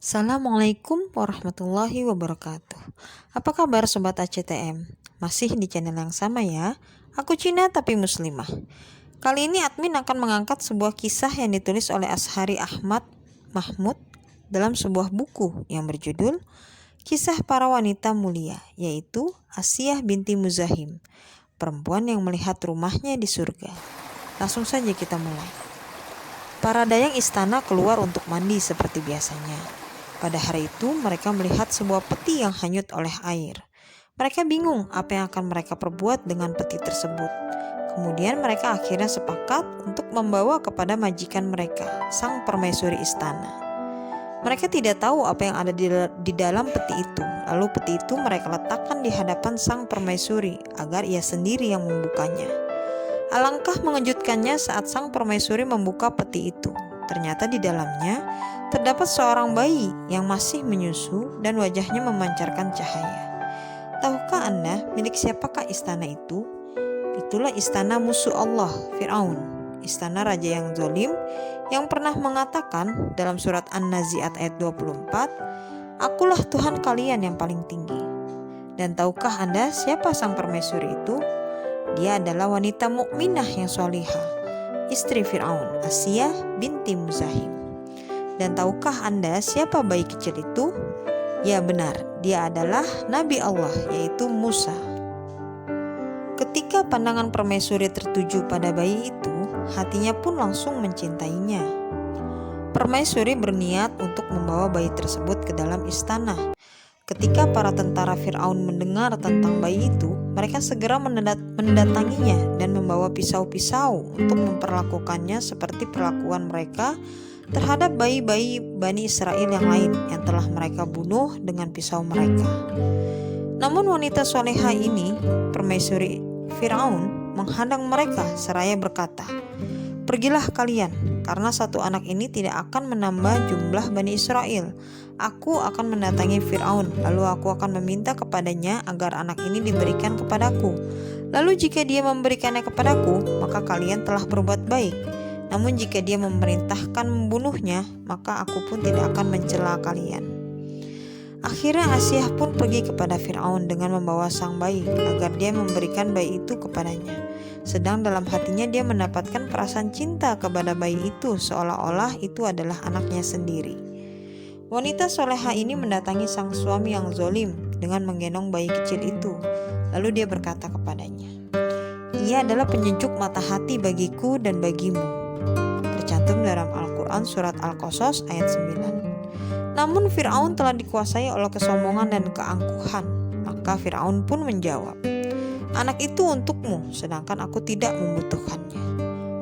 Assalamualaikum warahmatullahi wabarakatuh. Apa kabar Sobat ACTM? Masih di channel yang sama ya. Aku Cina tapi muslimah. Kali ini admin akan mengangkat sebuah kisah yang ditulis oleh Ashari Ahmad Mahmud dalam sebuah buku yang berjudul Kisah Para Wanita Mulia, yaitu Asiyah binti Muzahim, perempuan yang melihat rumahnya di surga. Langsung saja kita mulai. Para dayang istana keluar untuk mandi seperti biasanya. Pada hari itu mereka melihat sebuah peti yang hanyut oleh air. Mereka bingung apa yang akan mereka perbuat dengan peti tersebut. Kemudian mereka akhirnya sepakat untuk membawa kepada majikan mereka, sang permaisuri istana. Mereka tidak tahu apa yang ada di dalam peti itu. Lalu peti itu mereka letakkan di hadapan sang permaisuri agar ia sendiri yang membukanya. Alangkah mengejutkannya saat sang permaisuri membuka peti itu. Ternyata di dalamnya terdapat seorang bayi yang masih menyusu dan wajahnya memancarkan cahaya. Tahukah Anda milik siapakah istana itu? Itulah istana musuh Allah, Fir'aun, istana raja yang zalim yang pernah mengatakan dalam surat An-Nazi'at ayat 24, "Akulah Tuhan kalian yang paling tinggi." Dan tahukah Anda siapa sang permaisuri itu? Dia adalah wanita mukminah yang solihah, istri Fir'aun, Asiyah binti Muzahim. Dan tahukah Anda siapa bayi kecil itu? Ya benar, dia adalah Nabi Allah, yaitu Musa. Ketika pandangan permaisuri tertuju pada bayi itu, hatinya pun langsung mencintainya. Permaisuri berniat untuk membawa bayi tersebut ke dalam istana. Ketika para tentara Fir'aun mendengar tentang bayi itu, mereka segera mendatanginya dan membawa pisau-pisau untuk memperlakukannya seperti perlakuan mereka terhadap bayi-bayi Bani Israel yang lain yang telah mereka bunuh dengan pisau mereka. Namun wanita soleha ini, permaisuri Fir'aun, menghadang mereka seraya berkata, "Pergilah kalian, karena satu anak ini tidak akan menambah jumlah Bani Israel. Aku akan mendatangi Fir'aun, lalu aku akan meminta kepadanya agar anak ini diberikan kepadaku. Lalu jika dia memberikannya kepadaku, maka kalian telah berbuat baik. Namun jika dia memerintahkan membunuhnya, maka aku pun tidak akan mencela kalian." Akhirnya Asiyah pun pergi kepada Fir'aun dengan membawa sang bayi agar dia memberikan bayi itu kepadanya. Sedang dalam hatinya dia mendapatkan perasaan cinta kepada bayi itu seolah-olah itu adalah anaknya sendiri. Wanita soleha ini mendatangi sang suami yang zalim dengan menggendong bayi kecil itu. Lalu dia berkata kepadanya, "Ia adalah penyejuk mata hati bagiku dan bagimu." Tercantum dalam Al-Quran surat Al-Qasas ayat 9. Namun Fir'aun telah dikuasai oleh kesombongan dan keangkuhan. Maka Fir'aun pun menjawab, "Anak itu untukmu, sedangkan aku tidak membutuhkannya."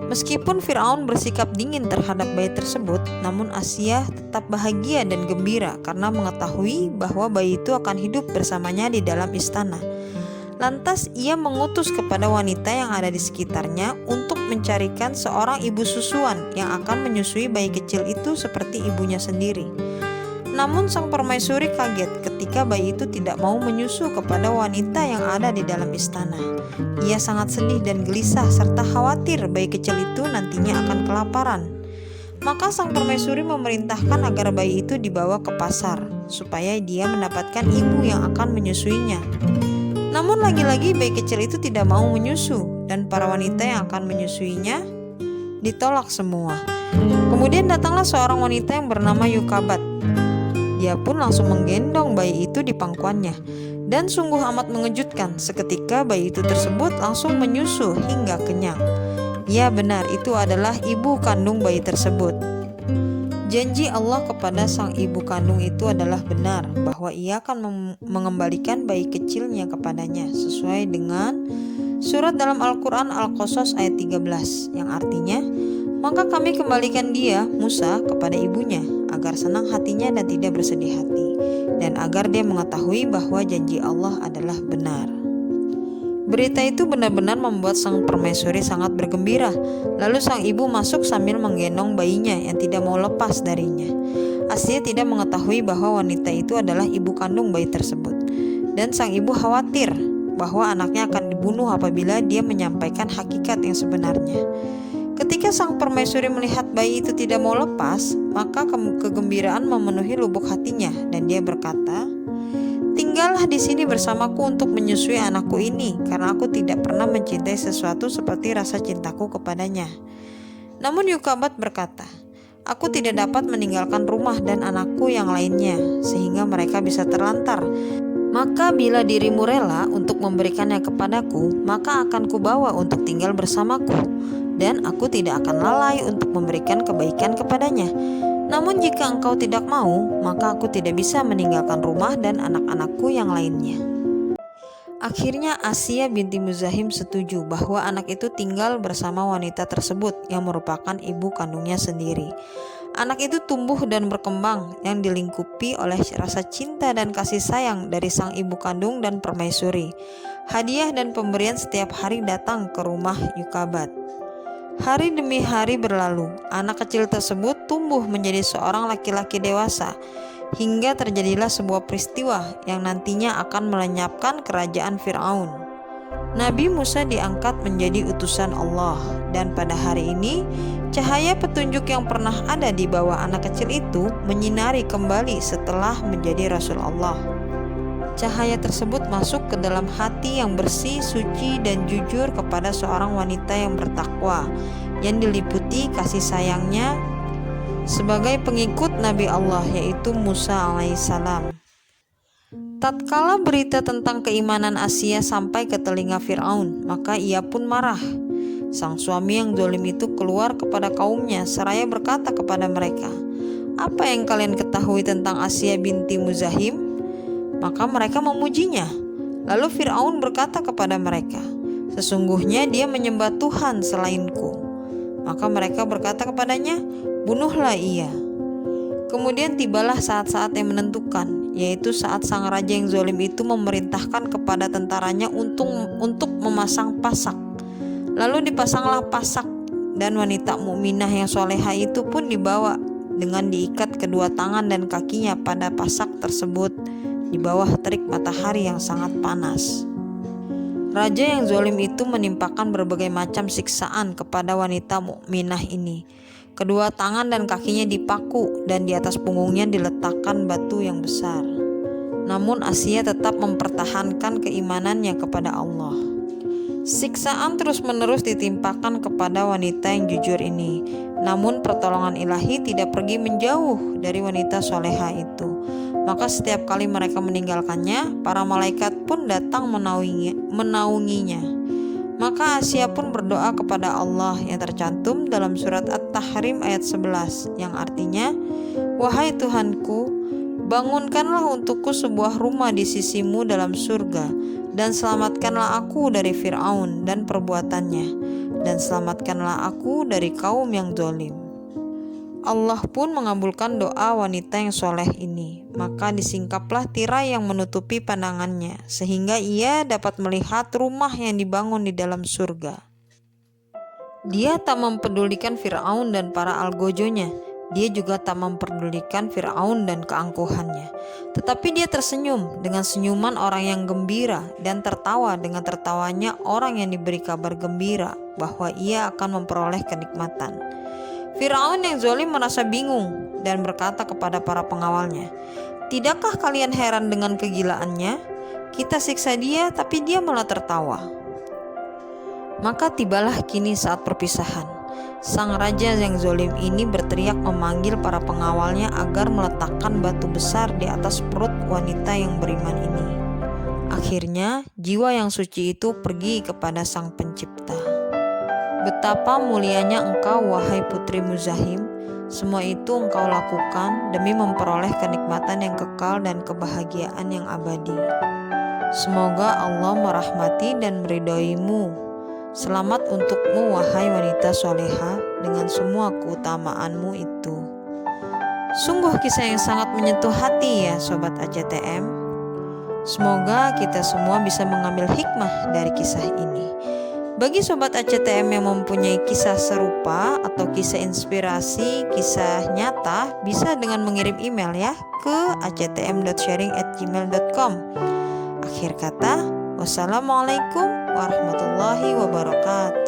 Meskipun Fir'aun bersikap dingin terhadap bayi tersebut, namun Asiyah tetap bahagia dan gembira karena mengetahui bahwa bayi itu akan hidup bersamanya di dalam istana. Lantas ia mengutus kepada wanita yang ada di sekitarnya untuk mencarikan seorang ibu susuan yang akan menyusui bayi kecil itu seperti ibunya sendiri. Namun sang permaisuri kaget ketika bayi itu tidak mau menyusu kepada wanita yang ada di dalam istana. Ia sangat sedih dan gelisah serta khawatir bayi kecil itu nantinya akan kelaparan. Maka sang permaisuri memerintahkan agar bayi itu dibawa ke pasar supaya dia mendapatkan ibu yang akan menyusuinya. Namun lagi-lagi bayi kecil itu tidak mau menyusu dan para wanita yang akan menyusuinya ditolak semua. Kemudian datanglah seorang wanita yang bernama Yukabat. Dia pun langsung menggendong bayi itu di pangkuannya. Dan sungguh amat mengejutkan, seketika bayi itu tersebut langsung menyusu hingga kenyang. Ya benar, itu adalah ibu kandung bayi tersebut. Janji Allah kepada sang ibu kandung itu adalah benar, bahwa ia akan mengembalikan bayi kecilnya kepadanya sesuai dengan surat dalam Al-Quran Al-Qasas ayat 13 yang artinya, "Maka kami kembalikan dia, Musa, kepada ibunya agar senang hatinya dan tidak bersedih hati, dan agar dia mengetahui bahwa janji Allah adalah benar." Berita itu benar-benar membuat sang permaisuri sangat bergembira. Lalu sang ibu masuk sambil menggendong bayinya yang tidak mau lepas darinya. Asiyah tidak mengetahui bahwa wanita itu adalah ibu kandung bayi tersebut. Dan sang ibu khawatir bahwa anaknya akan dibunuh apabila dia menyampaikan hakikat yang sebenarnya. Ketika sang permaisuri melihat bayi itu tidak mau lepas, maka kegembiraan memenuhi lubuk hatinya dan dia berkata, "Tinggallah di sini bersamaku untuk menyusui anakku ini, karena aku tidak pernah mencintai sesuatu seperti rasa cintaku kepadanya." Namun Yukabat berkata, "Aku tidak dapat meninggalkan rumah dan anakku yang lainnya, sehingga mereka bisa terlantar. Maka bila dirimu rela untuk memberikannya kepadaku, maka akan kubawa untuk tinggal bersamaku, dan aku tidak akan lalai untuk memberikan kebaikan kepadanya. Namun jika engkau tidak mau, maka aku tidak bisa meninggalkan rumah dan anak-anakku yang lainnya." Akhirnya Asiyah binti Muzahim setuju bahwa anak itu tinggal bersama wanita tersebut yang merupakan ibu kandungnya sendiri. Anak itu tumbuh dan berkembang yang dilingkupi oleh rasa cinta dan kasih sayang dari sang ibu kandung dan permaisuri. Hadiah dan pemberian setiap hari datang ke rumah Yukabat. Hari demi hari berlalu, anak kecil tersebut tumbuh menjadi seorang laki-laki dewasa, hingga terjadilah sebuah peristiwa yang nantinya akan melenyapkan kerajaan Fir'aun. Nabi Musa diangkat menjadi utusan Allah, dan pada hari ini cahaya petunjuk yang pernah ada di bawah anak kecil itu menyinari kembali setelah menjadi Rasul Allah. Cahaya tersebut masuk ke dalam hati yang bersih, suci, dan jujur kepada seorang wanita yang bertakwa, yang diliputi kasih sayangnya sebagai pengikut Nabi Allah, yaitu Musa alaihissalam. Tatkala berita tentang keimanan Asiyah sampai ke telinga Fir'aun, maka ia pun marah. Sang suami yang zalim itu keluar kepada kaumnya seraya berkata kepada mereka, "Apa yang kalian ketahui tentang Asiyah binti Muzahim?" Maka mereka memujinya. Lalu Fir'aun berkata kepada mereka, "Sesungguhnya dia menyembah Tuhan selainku." Maka mereka berkata kepadanya, "Bunuhlah ia." Kemudian tibalah saat-saat yang menentukan, yaitu saat sang raja yang zalim itu memerintahkan kepada tentaranya untuk memasang pasak. Lalu dipasanglah pasak, dan wanita mukminah yang soleha itu pun dibawa dengan diikat kedua tangan dan kakinya pada pasak tersebut di bawah terik matahari yang sangat panas. Raja yang zalim itu menimpakan berbagai macam siksaan kepada wanita mukminah ini. Kedua tangan dan kakinya dipaku dan di atas punggungnya diletakkan batu yang besar. Namun Asiyah tetap mempertahankan keimanannya kepada Allah. Siksaan terus-menerus ditimpakan kepada wanita yang jujur ini. Namun pertolongan ilahi tidak pergi menjauh dari wanita soleha itu. Maka setiap kali mereka meninggalkannya, para malaikat pun datang menaunginya. Maka Asiyah pun berdoa kepada Allah yang tercantum dalam surat At-Tahrim ayat 11, yang artinya, "Wahai Tuhanku, bangunkanlah untukku sebuah rumah di sisimu dalam surga, dan selamatkanlah aku dari Fir'aun dan perbuatannya, dan selamatkanlah aku dari kaum yang zalim." Allah pun mengabulkan doa wanita yang soleh ini. Maka disingkaplah tirai yang menutupi pandangannya, sehingga ia dapat melihat rumah yang dibangun di dalam surga. Dia tak mempedulikan Fir'aun dan para algojonya. Dia juga tak mempedulikan Fir'aun dan keangkuhannya. Tetapi dia tersenyum dengan senyuman orang yang gembira, dan tertawa dengan tertawanya orang yang diberi kabar gembira bahwa ia akan memperoleh kenikmatan. Fir'aun yang zalim merasa bingung dan berkata kepada para pengawalnya, "Tidakkah kalian heran dengan kegilaannya? Kita siksa dia, tapi dia malah tertawa." Maka tibalah kini saat perpisahan. Sang raja yang zalim ini berteriak memanggil para pengawalnya agar meletakkan batu besar di atas perut wanita yang beriman ini. Akhirnya jiwa yang suci itu pergi kepada Sang Pencipta. "Betapa mulianya engkau, wahai putri Muzahim. Semua itu engkau lakukan demi memperoleh kenikmatan yang kekal dan kebahagiaan yang abadi. Semoga Allah merahmati dan meridhoimu. Selamat untukmu, wahai wanita soleha, dengan semua keutamaanmu itu." Sungguh kisah yang sangat menyentuh hati ya Sobat ACTM. Semoga kita semua bisa mengambil hikmah dari kisah ini. Bagi Sobat ACTM yang mempunyai kisah serupa atau kisah inspirasi, kisah nyata, bisa dengan mengirim email ya ke actm.sharing@gmail.com. Akhir kata, wassalamualaikum warahmatullahi wabarakatuh.